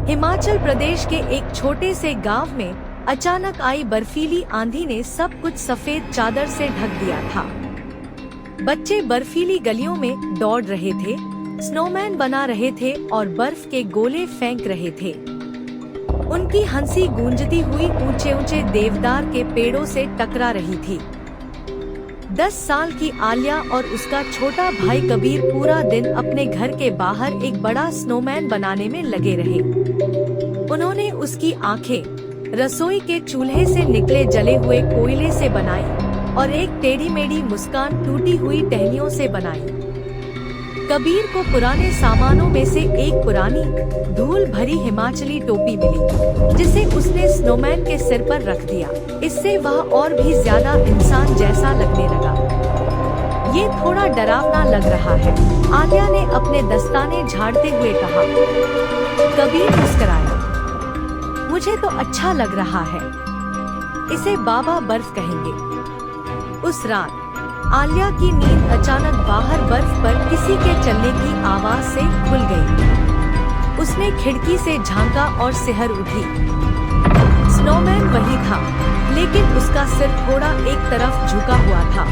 हिमाचल प्रदेश के एक छोटे से गांव में अचानक आई बर्फीली आंधी ने सब कुछ सफेद चादर से ढक दिया था। बच्चे बर्फीली गलियों में दौड़ रहे थे, स्नोमैन बना रहे थे और बर्फ के गोले फेंक रहे थे। उनकी हंसी गूंजती हुई ऊंचे ऊंचे देवदार के पेड़ों से टकरा रही थी। 10 साल की आलिया और उसका छोटा भाई कबीर पूरा दिन अपने घर के बाहर एक बड़ा स्नोमैन बनाने में लगे रहे। उन्होंने उसकी आंखें रसोई के चूल्हे से निकले जले हुए कोयले से बनाई और एक टेढ़ी मेढ़ी मुस्कान टूटी हुई टहनियों से बनाई। कबीर को पुराने सामानों में से एक पुरानी धूल भरी हिमाचली टोपी मिली, जिसे उसने स्नोमैन के सिर पर रख दिया। इससे वह और भी ज्यादा इंसान जैसा लगने लगा। ये थोड़ा डरावना लग रहा है, आलिया ने अपने दस्ताने झाड़ते हुए कहा। कबीर मुस्कुराया। मुझे तो अच्छा लग रहा है, इसे बाबा बर्फ कहेंगे। उस रात आलिया की नींद अचानक बाहर बर्फ पर किसी के चलने की आवाज से खुल गई। उसने खिड़की से झांका और सिहर उठी। स्नोमैन वही था, लेकिन उसका सिर थोड़ा एक तरफ झुका हुआ था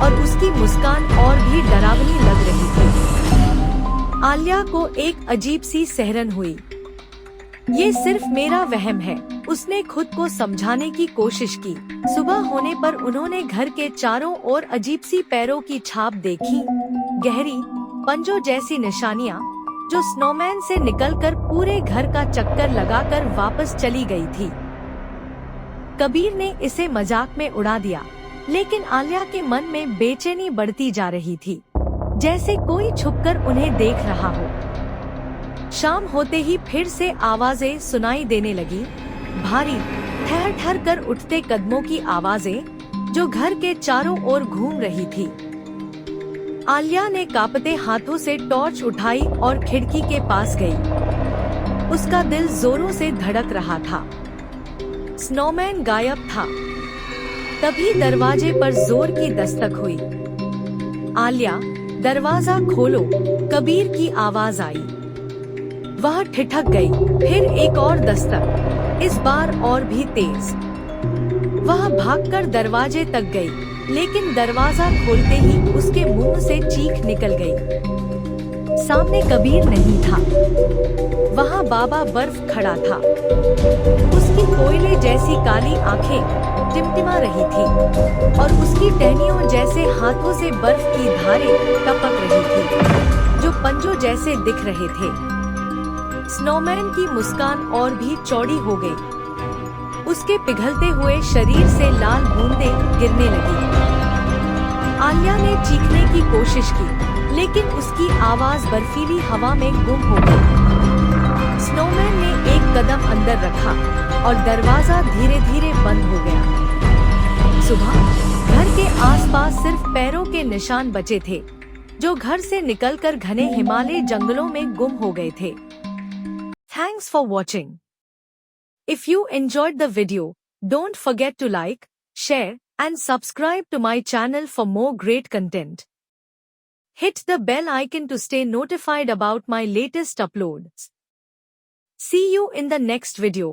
और उसकी मुस्कान और भी डरावनी लग रही थी। आलिया को एक अजीब सी सिहरन हुई। ये सिर्फ मेरा वहम है, उसने खुद को समझाने की कोशिश की। सुबह होने पर उन्होंने घर के चारों ओर अजीब सी पैरों की छाप देखी, गहरी पंजों जैसी निशानियां, जो स्नोमैन से निकलकर पूरे घर का चक्कर लगाकर वापस चली गई थी। कबीर ने इसे मजाक में उड़ा दिया, लेकिन आलिया के मन में बेचैनी बढ़ती जा रही थी, जैसे कोई छुपकर उन्हें देख रहा हो। शाम होते ही फिर से आवाजें सुनाई देने लगी, भारी ठहर ठहर कर उठते कदमों की आवाजें जो घर के चारों ओर घूम रही थी। आलिया ने कांपते हाथों से टॉर्च उठाई और खिड़की के पास गई। उसका दिल जोरों से धड़क रहा था। स्नोमैन गायब था। तभी दरवाजे पर जोर की दस्तक हुई। आलिया, दरवाजा खोलो, कबीर की आवाज आई। वह ठिठक गई। फिर एक और दस्तक, इस बार और भी तेज। वह भागकर दरवाजे तक गई, लेकिन दरवाजा खोलते ही उसके मुंह से चीख निकल गई। सामने कबीर नहीं था, वहाँ बाबा बर्फ खड़ा था। उसकी कोयले जैसी काली आंखें टिमटिमा रही थी और उसकी टहनियों जैसे हाथों से बर्फ की धारें टपक रही थी, जो पंजों जैसे दिख रहे थे। स्नोमैन की मुस्कान और भी चौड़ी हो गई। उसके पिघलते हुए शरीर से लाल बूंदें गिरने लगी। आलिया ने चीखने की कोशिश की, लेकिन उसकी आवाज बर्फीली हवा में गुम हो गई। स्नोमैन ने एक कदम अंदर रखा और दरवाजा धीरे धीरे बंद हो गया। सुबह घर के आसपास सिर्फ पैरों के निशान बचे थे, जो घर से निकलकर घने हिमालय जंगलों में गुम हो गए थे। Thanks for watching. If you enjoyed the video, don't forget to like, share, and subscribe to my channel for more great content. Hit the bell icon to stay notified about my latest uploads. See you in the next video.